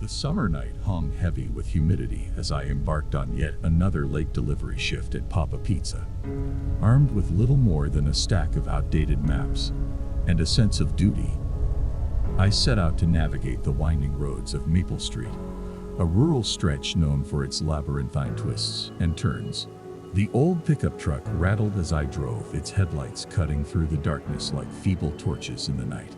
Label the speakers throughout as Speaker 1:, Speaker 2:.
Speaker 1: The summer night hung heavy with humidity as I embarked on yet another late delivery shift at Papa Pizza. Armed with little more than a stack of outdated maps and a sense of duty, I set out to navigate the winding roads of Maple Street, a rural stretch known for its labyrinthine twists and turns. The old pickup truck rattled as I drove, its headlights cutting through the darkness like feeble torches in the night.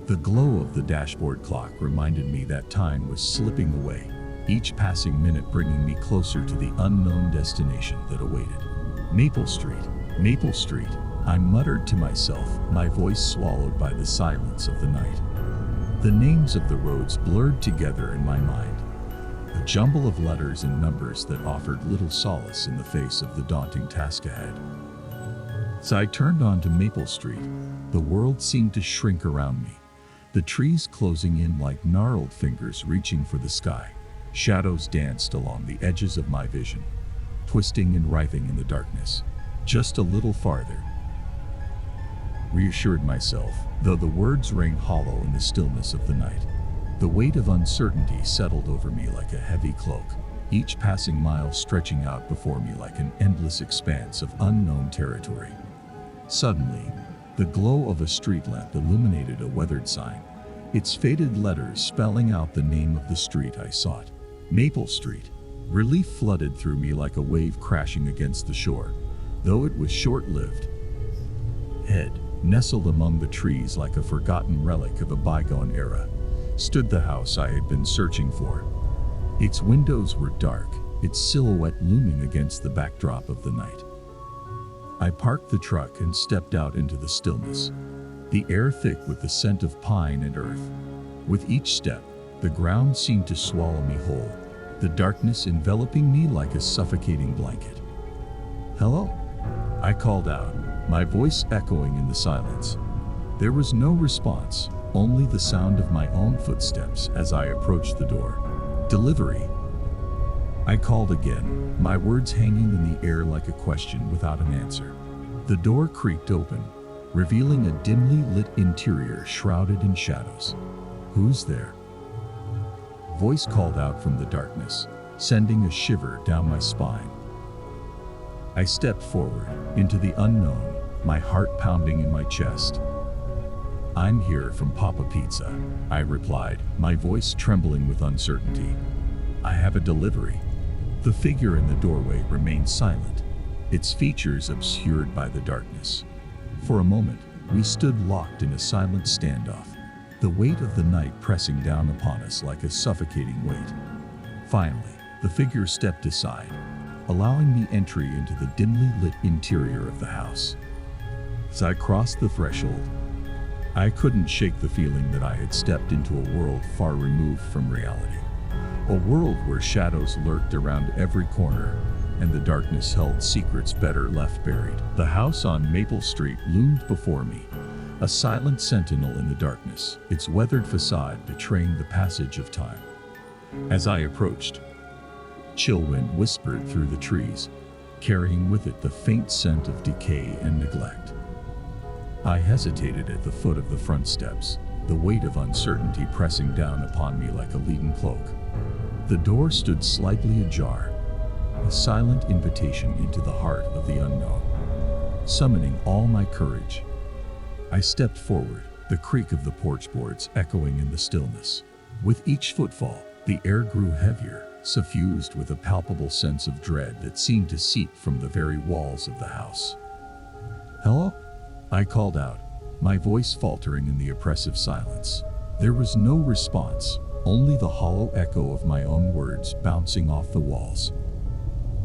Speaker 1: The glow of the dashboard clock reminded me that time was slipping away, each passing minute bringing me closer to the unknown destination that awaited. Maple Street, Maple Street, I muttered to myself, my voice swallowed by the silence of the night. The names of the roads blurred together in my mind, a jumble of letters and numbers that offered little solace in the face of the daunting task ahead. As I turned onto Maple Street, the world seemed to shrink around me, the trees closing in like gnarled fingers reaching for the sky. Shadows danced along the edges of my vision, twisting and writhing in the darkness. Just a little farther, reassured myself, though the words rang hollow in the stillness of the night. The weight of uncertainty settled over me like a heavy cloak, each passing mile stretching out before me like an endless expanse of unknown territory. Suddenly, the glow of a street lamp illuminated a weathered sign, its faded letters spelling out the name of the street I sought. Maple Street. Relief flooded through me like a wave crashing against the shore, though it was short-lived. Head, nestled among the trees like a forgotten relic of a bygone era, stood the house I had been searching for. Its windows were dark, its silhouette looming against the backdrop of the night. I parked the truck and stepped out into the stillness, the air thick with the scent of pine and earth. With each step, the ground seemed to swallow me whole, the darkness enveloping me like a suffocating blanket. "Hello?" I called out, my voice echoing in the silence. There was no response, only the sound of my own footsteps as I approached the door. "Delivery?" I called again, my words hanging in the air like a question without an answer. The door creaked open, revealing a dimly lit interior shrouded in shadows. "Who's there?" Voice called out from the darkness, sending a shiver down my spine. I stepped forward into the unknown, my heart pounding in my chest. "I'm here from Papa Pizza," I replied, my voice trembling with uncertainty. "I have a delivery." The figure in the doorway remained silent, its features obscured by the darkness. For a moment, we stood locked in a silent standoff, the weight of the night pressing down upon us like a suffocating weight. Finally, the figure stepped aside, allowing me entry into the dimly lit interior of the house. As I crossed the threshold, I couldn't shake the feeling that I had stepped into a world far removed from reality. A world where shadows lurked around every corner, and the darkness held secrets better left buried. The house on Maple Street loomed before me, a silent sentinel in the darkness, its weathered facade betraying the passage of time. As I approached, chill wind whispered through the trees, carrying with it the faint scent of decay and neglect. I hesitated at the foot of the front steps, the weight of uncertainty pressing down upon me like a leaden cloak. The door stood slightly ajar, a silent invitation into the heart of the unknown. Summoning all my courage, I stepped forward, the creak of the porch boards echoing in the stillness. With each footfall, the air grew heavier, suffused with a palpable sense of dread that seemed to seep from the very walls of the house. "Hello?" I called out, my voice faltering in the oppressive silence. There was no response, only the hollow echo of my own words bouncing off the walls.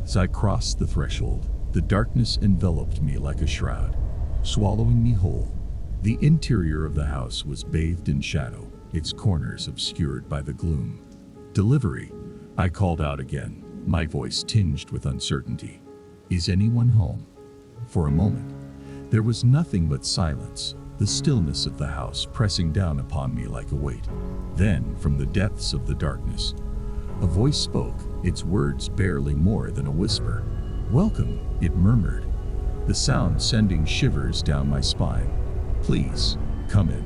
Speaker 1: As I crossed the threshold, the darkness enveloped me like a shroud, swallowing me whole. The interior of the house was bathed in shadow, its corners obscured by the gloom. "Delivery?" I called out again, my voice tinged with uncertainty. "Is anyone home?" For a moment, there was nothing but silence, the stillness of the house pressing down upon me like a weight. Then, from the depths of the darkness, a voice spoke, its words barely more than a whisper. "Welcome," it murmured, the sound sending shivers down my spine. "Please, come in."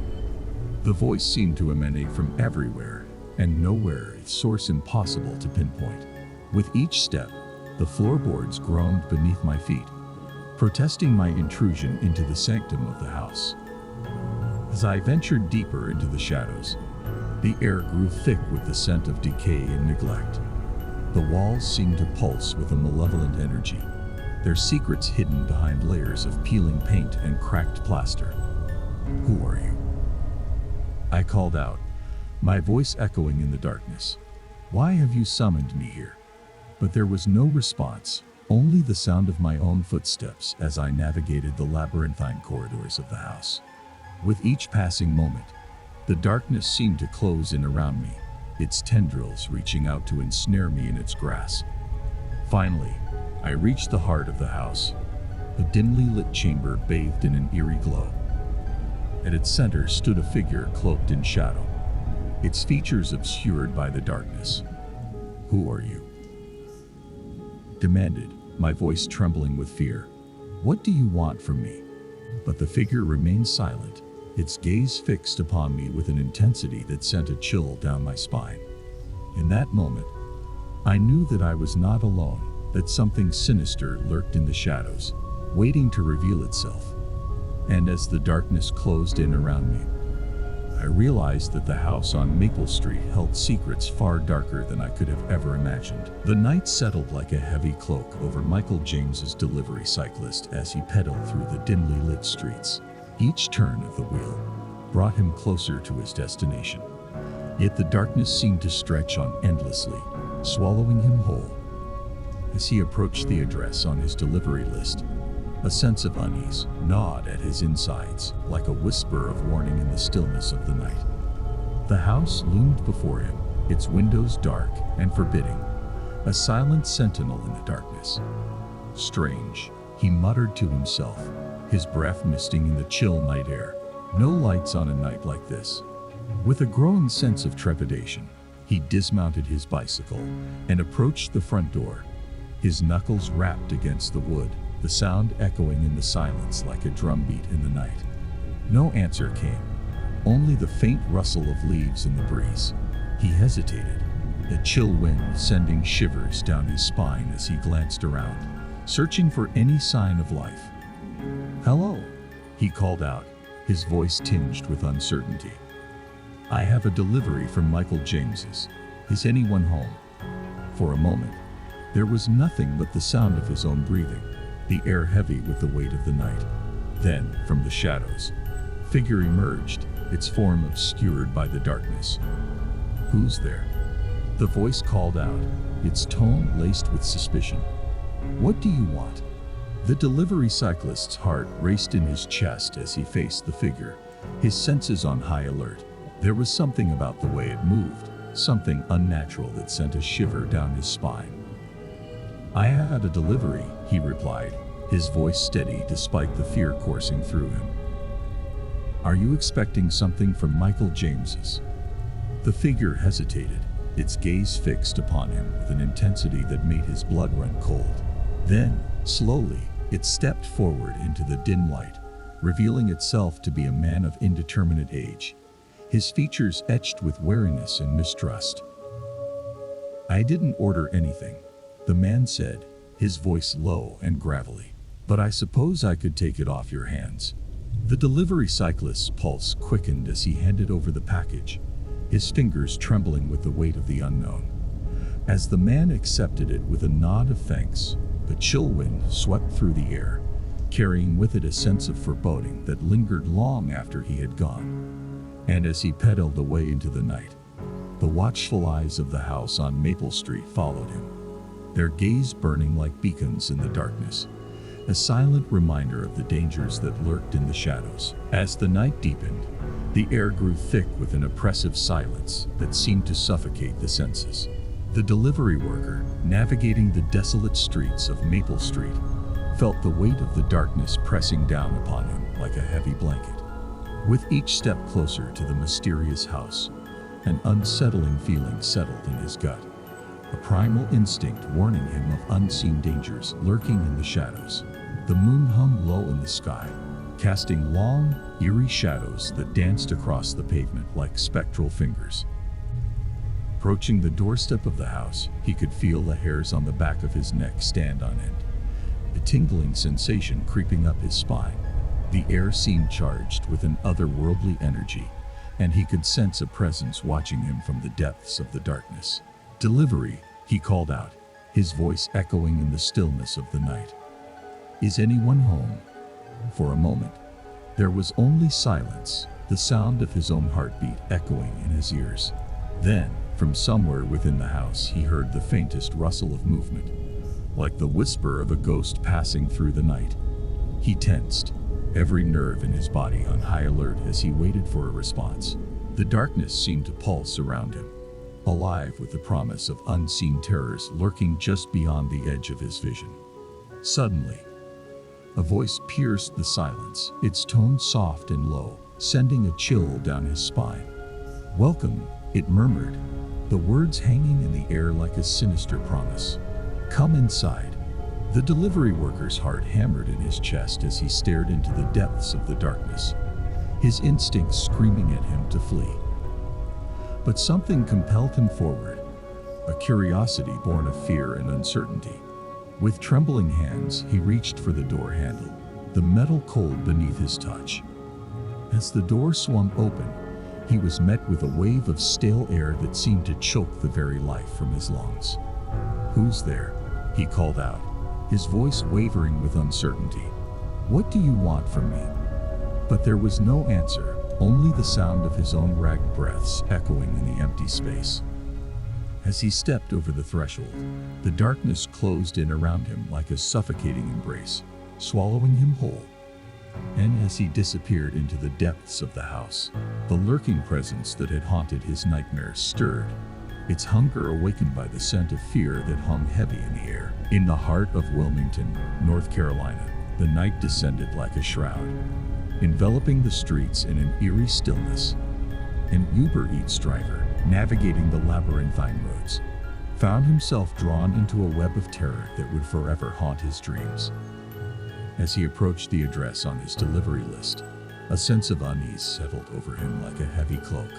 Speaker 1: The voice seemed to emanate from everywhere, and nowhere its source impossible to pinpoint. With each step, the floorboards groaned beneath my feet, protesting my intrusion into the sanctum of the house. As I ventured deeper into the shadows, the air grew thick with the scent of decay and neglect. The walls seemed to pulse with a malevolent energy, their secrets hidden behind layers of peeling paint and cracked plaster. "Who are you?" I called out, my voice echoing in the darkness. "Why have you summoned me here?" But there was no response, only the sound of my own footsteps as I navigated the labyrinthine corridors of the house. With each passing moment, the darkness seemed to close in around me, its tendrils reaching out to ensnare me in its grasp. Finally, I reached the heart of the house, a dimly lit chamber bathed in an eerie glow. At its center stood a figure cloaked in shadow, its features obscured by the darkness. "Who are you?" demanded, my voice trembling with fear. "What do you want from me?" But the figure remained silent, its gaze fixed upon me with an intensity that sent a chill down my spine. In that moment, I knew that I was not alone, that something sinister lurked in the shadows, waiting to reveal itself. And as the darkness closed in around me, I realized that the house on Maple Street held secrets far darker than I could have ever imagined. The night settled like a heavy cloak over Michael James's delivery cyclist as he pedaled through the dimly lit streets. Each turn of the wheel brought him closer to his destination. Yet the darkness seemed to stretch on endlessly, swallowing him whole. As he approached the address on his delivery list, a sense of unease gnawed at his insides, like a whisper of warning in the stillness of the night. The house loomed before him, its windows dark and forbidding, a silent sentinel in the darkness. "Strange," he muttered to himself, his breath misting in the chill night air. "No lights on a night like this." With a growing sense of trepidation, he dismounted his bicycle and approached the front door, his knuckles rapped against the wood, the sound echoing in the silence like a drumbeat in the night. No answer came, only the faint rustle of leaves in the breeze. He hesitated, a chill wind sending shivers down his spine as he glanced around, searching for any sign of life. "Hello," he called out, his voice tinged with uncertainty. "I have a delivery from Michael James's. Is anyone home?" For a moment, there was nothing but the sound of his own breathing, the air heavy with the weight of the night. Then, from the shadows, a figure emerged, its form obscured by the darkness. "Who's there?" The voice called out, its tone laced with suspicion. "What do you want?" The delivery cyclist's heart raced in his chest as he faced the figure, his senses on high alert. There was something about the way it moved, something unnatural that sent a shiver down his spine. "I had a delivery," he replied, his voice steady despite the fear coursing through him. "Are you expecting something from Michael James's?" The figure hesitated, its gaze fixed upon him with an intensity that made his blood run cold. Then, slowly, it stepped forward into the dim light, revealing itself to be a man of indeterminate age, his features etched with wariness and mistrust. "I didn't order anything," the man said, his voice low and gravelly, "but I suppose I could take it off your hands." The delivery cyclist's pulse quickened as he handed over the package, his fingers trembling with the weight of the unknown. As the man accepted it with a nod of thanks, the chill wind swept through the air, carrying with it a sense of foreboding that lingered long after he had gone. And as he pedaled away into the night, the watchful eyes of the house on Maple Street followed him, their gaze burning like beacons in the darkness, a silent reminder of the dangers that lurked in the shadows. As the night deepened, the air grew thick with an oppressive silence that seemed to suffocate the senses. The delivery worker, navigating the desolate streets of Maple Street, felt the weight of the darkness pressing down upon him like a heavy blanket. With each step closer to the mysterious house, an unsettling feeling settled in his gut, a primal instinct warning him of unseen dangers lurking in the shadows. The moon hung low in the sky, casting long, eerie shadows that danced across the pavement like spectral fingers. Approaching the doorstep of the house, he could feel the hairs on the back of his neck stand on end, a tingling sensation creeping up his spine. The air seemed charged with an otherworldly energy, and he could sense a presence watching him from the depths of the darkness. "Delivery," he called out, his voice echoing in the stillness of the night. "Is anyone home?" For a moment, there was only silence, the sound of his own heartbeat echoing in his ears. Then, from somewhere within the house, he heard the faintest rustle of movement, like the whisper of a ghost passing through the night. He tensed, every nerve in his body on high alert as he waited for a response. The darkness seemed to pulse around him, alive with the promise of unseen terrors lurking just beyond the edge of his vision. Suddenly, a voice pierced the silence, its tone soft and low, sending a chill down his spine. "Welcome," it murmured, the words hanging in the air like a sinister promise. "Come inside." The delivery worker's heart hammered in his chest as he stared into the depths of the darkness, his instincts screaming at him to flee. But something compelled him forward, a curiosity born of fear and uncertainty. With trembling hands, he reached for the door handle, the metal cold beneath his touch. As the door swung open, he was met with a wave of stale air that seemed to choke the very life from his lungs. "Who's there?" he called out, his voice wavering with uncertainty. "What do you want from me?" But there was no answer, only the sound of his own ragged breaths echoing in the empty space. As he stepped over the threshold, the darkness closed in around him like a suffocating embrace, swallowing him whole. And as he disappeared into the depths of the house, the lurking presence that had haunted his nightmares stirred, its hunger awakened by the scent of fear that hung heavy in the air. In the heart of Wilmington, North Carolina, the night descended like a shroud, enveloping the streets in an eerie stillness. An Uber Eats driver, navigating the labyrinthine roads, found himself drawn into a web of terror that would forever haunt his dreams. As he approached the address on his delivery list, a sense of unease settled over him like a heavy cloak.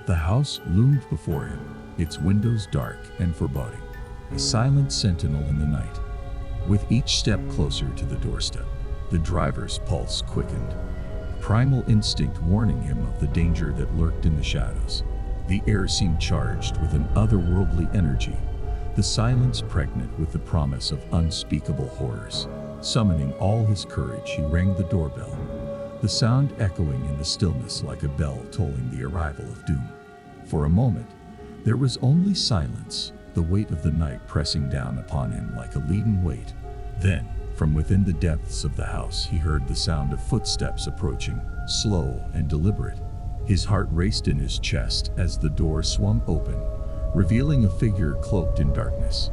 Speaker 1: The house loomed before him, its windows dark and foreboding, a silent sentinel in the night. With each step closer to the doorstep, the driver's pulse quickened, primal instinct warning him of the danger that lurked in the shadows. The air seemed charged with an otherworldly energy, the silence pregnant with the promise of unspeakable horrors. Summoning all his courage, he rang the doorbell, the sound echoing in the stillness like a bell tolling the arrival of doom. For a moment, there was only silence, the weight of the night pressing down upon him like a leaden weight. Then, from within the depths of the house, he heard the sound of footsteps approaching, slow and deliberate. His heart raced in his chest as the door swung open, revealing a figure cloaked in darkness.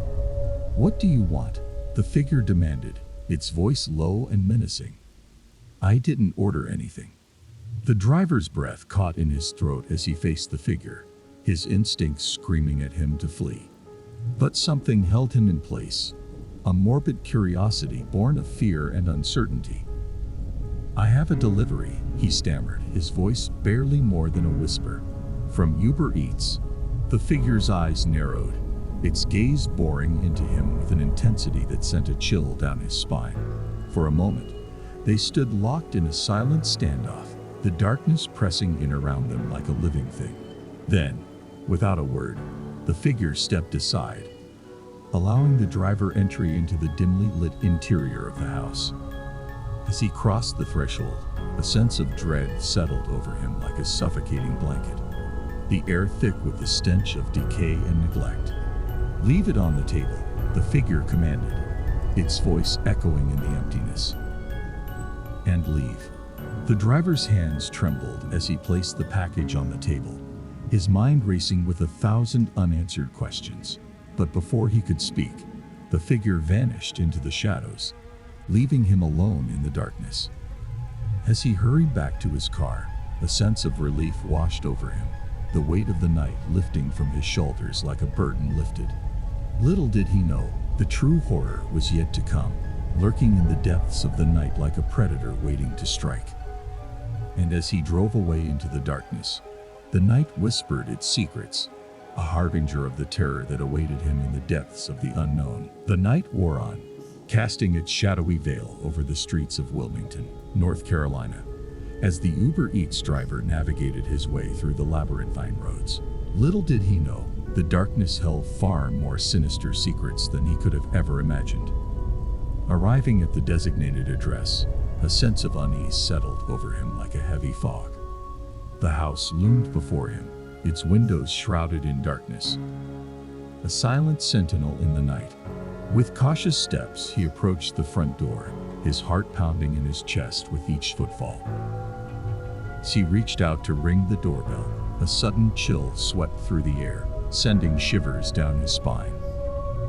Speaker 1: "What do you want?" the figure demanded, its voice low and menacing. "I didn't order anything." The driver's breath caught in his throat as he faced the figure, his instincts screaming at him to flee. But something held him in place, a morbid curiosity born of fear and uncertainty. "I have a delivery," he stammered, his voice barely more than a whisper. "From Uber Eats." The figure's eyes narrowed, its gaze boring into him with an intensity that sent a chill down his spine. For a moment, they stood locked in a silent standoff, the darkness pressing in around them like a living thing. Then, without a word, the figure stepped aside, allowing the driver entry into the dimly lit interior of the house. As he crossed the threshold, a sense of dread settled over him like a suffocating blanket, the air thick with the stench of decay and neglect. "Leave it on the table," the figure commanded, its voice echoing in the emptiness. "And leave." The driver's hands trembled as he placed the package on the table, his mind racing with 1,000 unanswered questions. But before he could speak, the figure vanished into the shadows, leaving him alone in the darkness. As he hurried back to his car, a sense of relief washed over him, the weight of the night lifting from his shoulders like a burden lifted. Little did he know, the true horror was yet to come, lurking in the depths of the night like a predator waiting to strike. And as he drove away into the darkness, the night whispered its secrets, a harbinger of the terror that awaited him in the depths of the unknown. The night wore on, casting its shadowy veil over the streets of Wilmington, North Carolina, as the Uber Eats driver navigated his way through the labyrinthine roads. Little did he know, the darkness held far more sinister secrets than he could have ever imagined. Arriving at the designated address, a sense of unease settled over him like a heavy fog. The house loomed before him, its windows shrouded in darkness. A silent sentinel in the night. With cautious steps, he approached the front door, his heart pounding in his chest with each footfall. As he reached out to ring the doorbell, a sudden chill swept through the air, sending shivers down his spine.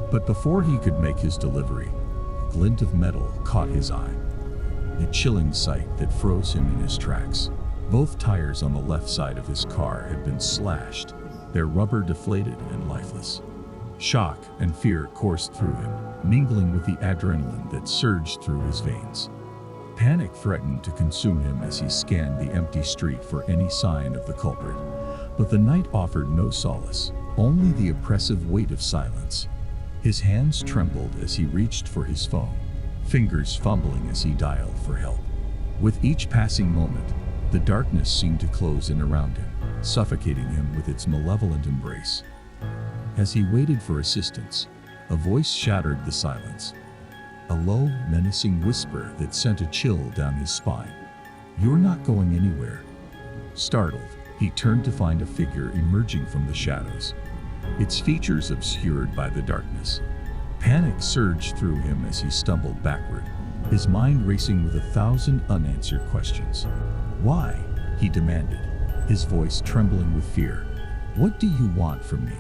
Speaker 1: But before he could make his delivery, a glint of metal caught his eye. A chilling sight that froze him in his tracks. Both tires on the left side of his car had been slashed, their rubber deflated and lifeless. Shock and fear coursed through him, mingling with the adrenaline that surged through his veins. Panic threatened to consume him as he scanned the empty street for any sign of the culprit. But the night offered no solace, only the oppressive weight of silence. His hands trembled as he reached for his phone, fingers fumbling as he dialed for help. With each passing moment, the darkness seemed to close in around him, suffocating him with its malevolent embrace. As he waited for assistance, a voice shattered the silence. A low, menacing whisper that sent a chill down his spine. "You're not going anywhere." Startled, he turned to find a figure emerging from the shadows, its features obscured by the darkness. Panic surged through him as he stumbled backward, his mind racing with 1,000 unanswered questions. "Why?" he demanded, his voice trembling with fear. "What do you want from me?"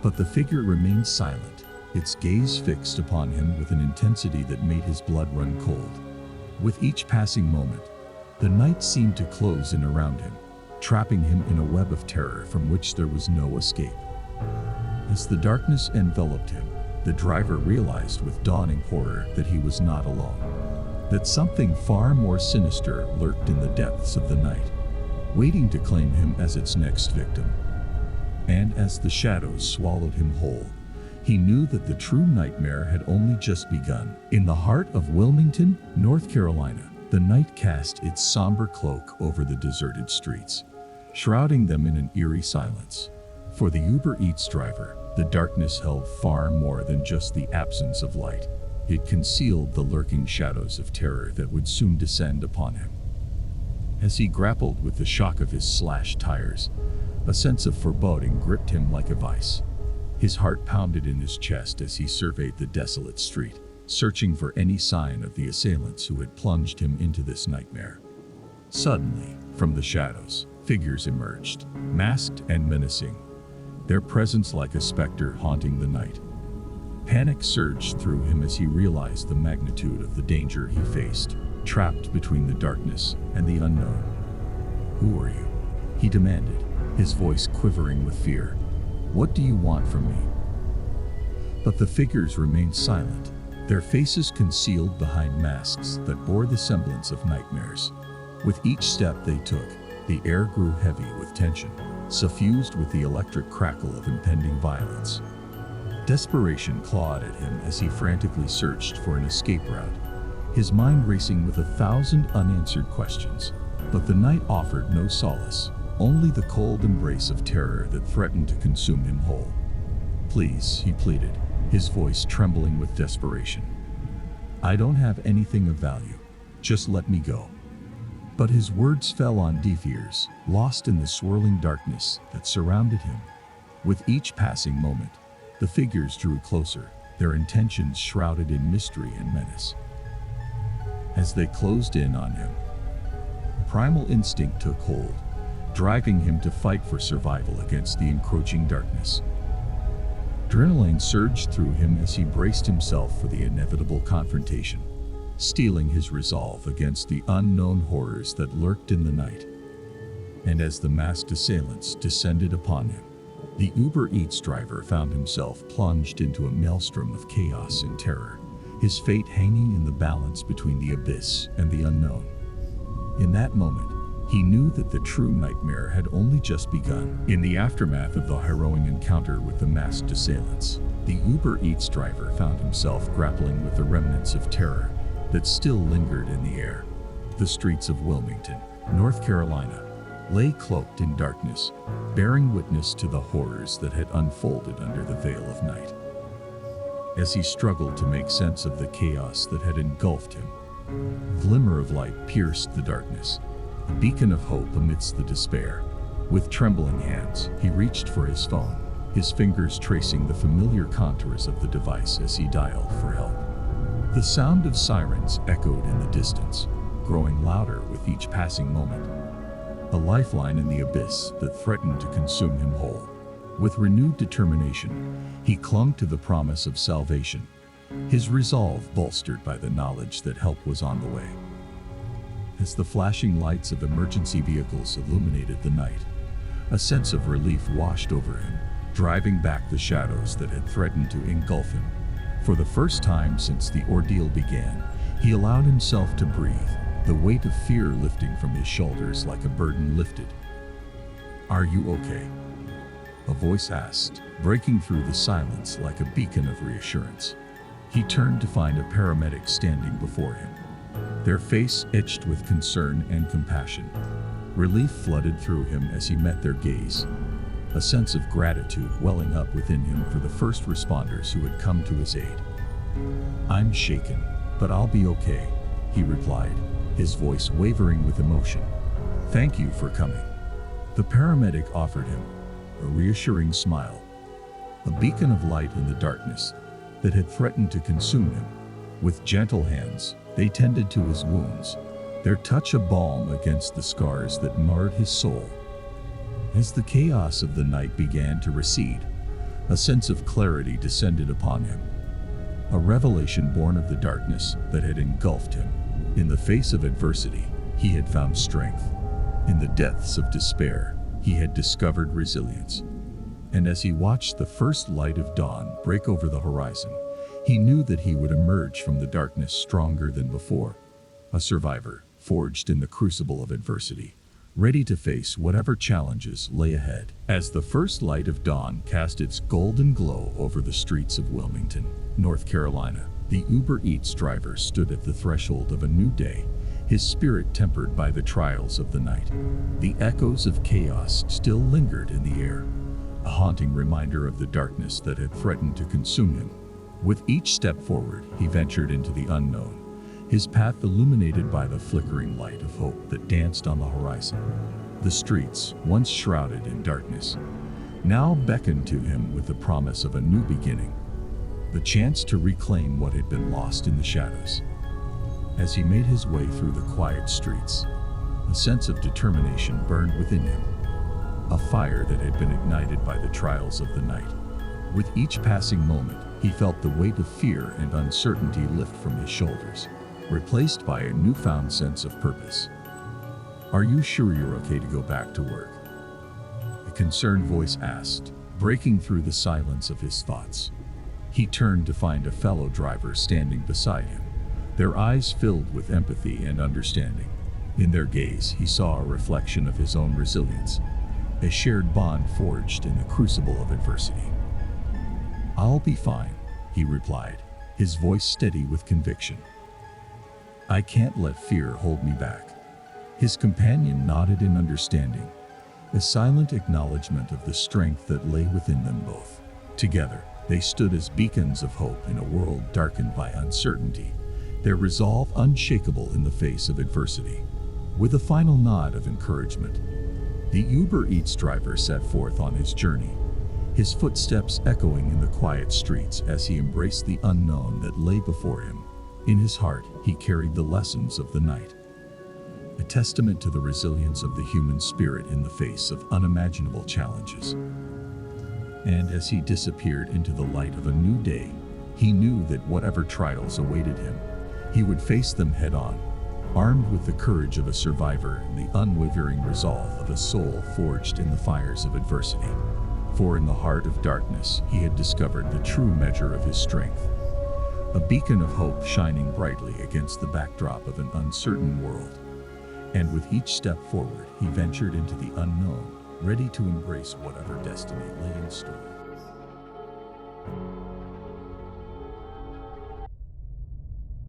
Speaker 1: But the figure remained silent, its gaze fixed upon him with an intensity that made his blood run cold. With each passing moment, the night seemed to close in around him, trapping him in a web of terror from which there was no escape. As the darkness enveloped him, the driver realized with dawning horror that he was not alone, that something far more sinister lurked in the depths of the night, waiting to claim him as its next victim. And as the shadows swallowed him whole, he knew that the true nightmare had only just begun. In the heart of Wilmington, North Carolina, the night cast its somber cloak over the deserted streets, shrouding them in an eerie silence. For the Uber Eats driver, the darkness held far more than just the absence of light. It concealed the lurking shadows of terror that would soon descend upon him. As he grappled with the shock of his slashed tires, a sense of foreboding gripped him like a vice. His heart pounded in his chest as he surveyed the desolate street, searching for any sign of the assailants who had plunged him into this nightmare. Suddenly, from the shadows, figures emerged, masked and menacing, their presence like a specter haunting the night. Panic surged through him as he realized the magnitude of the danger he faced, trapped between the darkness and the unknown. "Who are you?" he demanded, his voice quivering with fear. "What do you want from me?" But the figures remained silent, their faces concealed behind masks that bore the semblance of nightmares. With each step they took, the air grew heavy with tension, suffused with the electric crackle of impending violence. Desperation clawed at him as he frantically searched for an escape route, his mind racing with 1,000 unanswered questions. But the night offered no solace, only the cold embrace of terror that threatened to consume him whole. "Please," he pleaded, his voice trembling with desperation. "I don't have anything of value. Just let me go." But his words fell on deaf ears, lost in the swirling darkness that surrounded him. With each passing moment, the figures drew closer, their intentions shrouded in mystery and menace. As they closed in on him, primal instinct took hold, driving him to fight for survival against the encroaching darkness. Adrenaline surged through him as he braced himself for the inevitable confrontation, steeling his resolve against the unknown horrors that lurked in the night. And as the masked assailants descended upon him, the Uber Eats driver found himself plunged into a maelstrom of chaos and terror, his fate hanging in the balance between the abyss and the unknown. In that moment, He knew that the true nightmare had only just begun. In the aftermath of the harrowing encounter with the masked assailants, the Uber Eats driver found himself grappling with the remnants of terror that still lingered in the air. The streets of Wilmington, North Carolina, lay cloaked in darkness, bearing witness to the horrors that had unfolded under the veil of night. As he struggled to make sense of the chaos that had engulfed him, a glimmer of light pierced the darkness, a beacon of hope amidst the despair. With trembling hands, he reached for his phone, his fingers tracing the familiar contours of the device as he dialed for help. The sound of sirens echoed in the distance, growing louder with each passing moment. A lifeline in the abyss that threatened to consume him whole. With renewed determination, he clung to the promise of salvation, his resolve bolstered by the knowledge that help was on the way. As the flashing lights of emergency vehicles illuminated the night, a sense of relief washed over him, driving back the shadows that had threatened to engulf him. For the first time since the ordeal began, he allowed himself to breathe, the weight of fear lifting from his shoulders like a burden lifted. "Are you okay?" a voice asked, breaking through the silence like a beacon of reassurance. He turned to find a paramedic standing before him, their face etched with concern and compassion. Relief flooded through him as he met their gaze, a sense of gratitude welling up within him for the first responders who had come to his aid. "I'm shaken, but I'll be okay," he replied, his voice wavering with emotion. "Thank you for coming." The paramedic offered him a reassuring smile, a beacon of light in the darkness that had threatened to consume him. With gentle hands, they tended to his wounds, their touch a balm against the scars that marred his soul. As the chaos of the night began to recede, a sense of clarity descended upon him, a revelation born of the darkness that had engulfed him. In the face of adversity, he had found strength. In the depths of despair, he had discovered resilience. And as he watched the first light of dawn break over the horizon, he knew that he would emerge from the darkness stronger than before, a survivor forged in the crucible of adversity, ready to face whatever challenges lay ahead. As the first light of dawn cast its golden glow over the streets of Wilmington, North Carolina, the Uber Eats driver stood at the threshold of a new day, his spirit tempered by the trials of the night. The echoes of chaos still lingered in the air, a haunting reminder of the darkness that had threatened to consume him. With each step forward, he ventured into the unknown, his path illuminated by the flickering light of hope that danced on the horizon. The streets, once shrouded in darkness, now beckoned to him with the promise of a new beginning, the chance to reclaim what had been lost in the shadows. As he made his way through the quiet streets, a sense of determination burned within him, a fire that had been ignited by the trials of the night. With each passing moment, he felt the weight of fear and uncertainty lift from his shoulders, replaced by a newfound sense of purpose. "Are you sure you're okay to go back to work?" a concerned voice asked, breaking through the silence of his thoughts. He turned to find a fellow driver standing beside him, their eyes filled with empathy and understanding. In their gaze, he saw a reflection of his own resilience, a shared bond forged in the crucible of adversity. "I'll be fine," he replied, his voice steady with conviction. "I can't let fear hold me back." His companion nodded in understanding, a silent acknowledgement of the strength that lay within them both. Together, they stood as beacons of hope in a world darkened by uncertainty, their resolve unshakable in the face of adversity. With a final nod of encouragement, the Uber Eats driver set forth on his journey, his footsteps echoing in the quiet streets as he embraced the unknown that lay before him. In his heart, he carried the lessons of the night, a testament to the resilience of the human spirit in the face of unimaginable challenges. And as he disappeared into the light of a new day, he knew that whatever trials awaited him, he would face them head-on, armed with the courage of a survivor and the unwavering resolve of a soul forged in the fires of adversity. For in the heart of darkness, he had discovered the true measure of his strength, a beacon of hope shining brightly against the backdrop of an uncertain world. And with each step forward, he ventured into the unknown, ready to embrace whatever destiny lay in store.